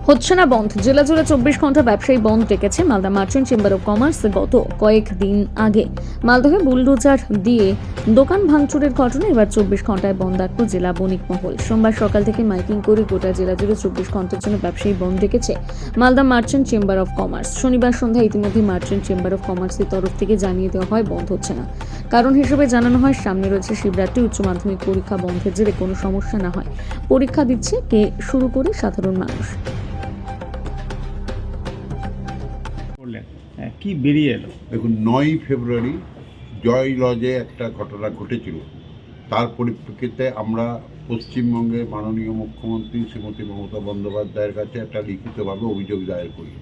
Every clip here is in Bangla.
হচ্ছে না বন্ধ। জেলা জুড়ে 24 ঘন্টা ব্যবসায়ী বন্ধ ডেকেছে Malda merchant chamber of commerce. গত কয়েকদিন আগে মালদহে বুলডোজার দিয়ে দোকান ভাঙচুরের ঘটনা, এবার 24 ঘন্টায় বন্ধ রাখল জেলা বণিক মহল। সোমবার সকাল থেকে মাইকিং করে গোটা জেলা জুড়ে 24 ঘন্টার জন্য ব্যবসায়ী বন্ধ ডেকেছে Malda merchant chamber of commerce. শনিবার সন্ধ্যায় ইতিমধ্যে মার্চেন্ট চেম্বার অফ কমার্সের তরফ থেকে জানিয়ে দেওয়া হয় বন্ধ হচ্ছে না। কারণ হিসেবে জানানো হয়, সামনে রয়েছে শিবরাত্রি, উচ্চ মাধ্যমিক পরীক্ষা বন্ধের জেরে কোনো সমস্যা না হয় পরীক্ষা দিচ্ছে কে শুরু করে সাধারণ মানুষ। কি বেরিয়ে এলো? দেখুন, 9ই ফেব্রুয়ারি জয় লজে একটা ঘটনা ঘটেছিল। তার পরিপ্রেক্ষিতে আমরা পশ্চিমবঙ্গের মাননীয় মুখ্যমন্ত্রী শ্রীমতী মমতা বন্দ্যোপাধ্যায়ের কাছে একটা লিখিতভাবে অভিযোগ দায়ের করি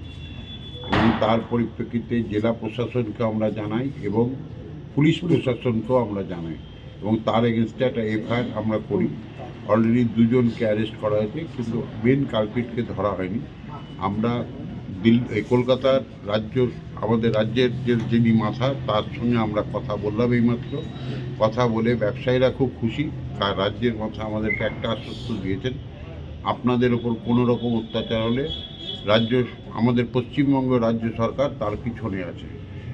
এবং তার পরিপ্রেক্ষিতে জেলা প্রশাসনকে আমরা জানাই এবং পুলিশ প্রশাসনকেও আমরা জানাই এবং তার এগেনস্টে একটা এফআইআর আমরা করি। অলরেডি দুজনকে অ্যারেস্ট করা হয়েছে, কিন্তু মেন কালপিটকে ধরা হয়নি। আমরা কলকাতার আমাদের রাজ্যের যিনি মাথা, তার সঙ্গে আমরা কথা বললাম এইমাত্র। কথা বলে ব্যবসায়ীরা খুব খুশি। রাজ্যের মাথা আমাদেরকে একটা আশ্বস্ত দিয়েছেন, আপনাদের ওপর কোনো রকম অত্যাচার হলে আমাদের পশ্চিমবঙ্গ রাজ্য সরকার তার পিছনে আছে।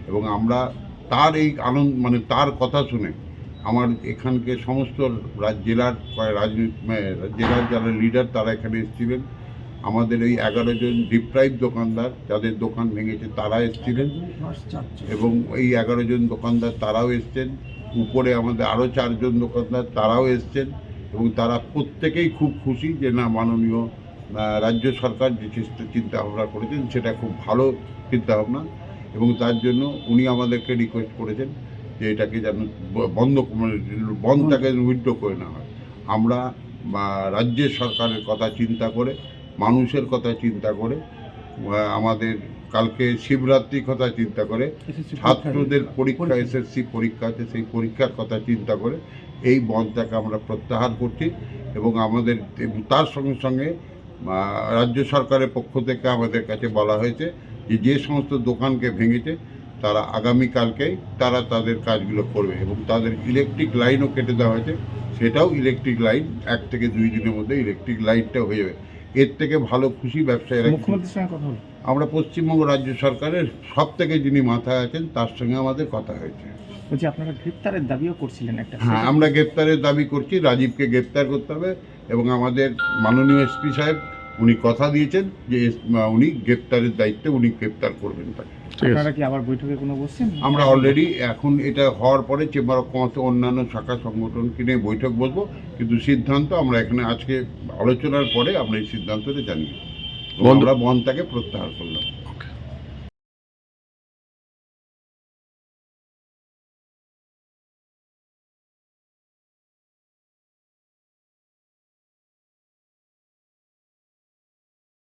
এবং আমরা তার এই তার কথা শুনে আমার এখানকে সমস্ত জেলার যারা লিডার তারা এখানে এসেছিলেন। আমাদের এই 11 জন ডিপ্রাইভ দোকানদার যাদের দোকান ভেঙেছে তারা এসেছিলেন এবং এই 11 জন দোকানদার তারাও এসছেন। উপরে আমাদের আরও 4 জন দোকানদার তারাও এসছেন এবং তারা প্রত্যেকেই খুব খুশি যে না, মাননীয় রাজ্য সরকার যে চিন্তা ভাবনা করেছেন সেটা খুব ভালো চিন্তাভাবনা এবং তার জন্য উনি আমাদেরকে রিকোয়েস্ট করেছেন যে এটাকে যেন বন্ধটাকে উইথড্র করে নেওয়া হয়। আমরা রাজ্যের সরকারের কথা চিন্তা করে, মানুষের কথা চিন্তা করে, আমাদের কালকে শিবরাত্রির কথা চিন্তা করে, ছাত্রদের পরীক্ষা এসএসসি পরীক্ষা আছে সেই পরীক্ষার কথা চিন্তা করে এই বন্ধটাকে আমরা প্রত্যাহার করছি এবং তার সঙ্গে সঙ্গে রাজ্য সরকারের পক্ষ থেকে আমাদের কাছে বলা হয়েছে যে সমস্ত দোকানকে ভেঙেছে তারা আগামীকালকেই তাদের কাজগুলো করবে এবং তাদের ইলেকট্রিক লাইনও কেটে দেওয়া হয়েছে। সেটাও ইলেকট্রিক লাইন 1 থেকে 2 দিনের মধ্যে ইলেকট্রিক লাইনটা হয়ে যাবে। এর থেকে ভালো খুশি ব্যবসায়ীরা। মুখ্যমন্ত্রীর সঙ্গে কথা হলো? আমরা পশ্চিমবঙ্গ রাজ্য সরকারের সব থেকে যিনি মাথায় আছেন তার সঙ্গে আমাদের কথা হয়েছে। বলছি, আপনারা গ্রেপ্তারের দাবিও করছিলেন একটা? হ্যাঁ, আমরা গ্রেপ্তারের দাবি করছি। রাজীবকে গ্রেপ্তার করতে হবে এবং আমাদের মাননীয় এসপি সাহেব উনি কথা দিয়েছেন যে উনি গ্রেপ্তারের দায়িত্বে উনি গ্রেপ্তার করবেন তাকে। আপনারা কি আবার বৈঠকে কোনো বসছেন? আমরা অলরেডি এখন এটা হওয়ার পরে চেম্বার অফ কমার্সে অন্যান্য শাখা সংগঠনকে নিয়ে বৈঠক বসবো, কিন্তু সিদ্ধান্ত আমরা এখানে আজকে আলোচনার পরে আমরা এই সিদ্ধান্তটা জানিয়ে আমরা বন্ধটাকে প্রত্যাহার করলাম।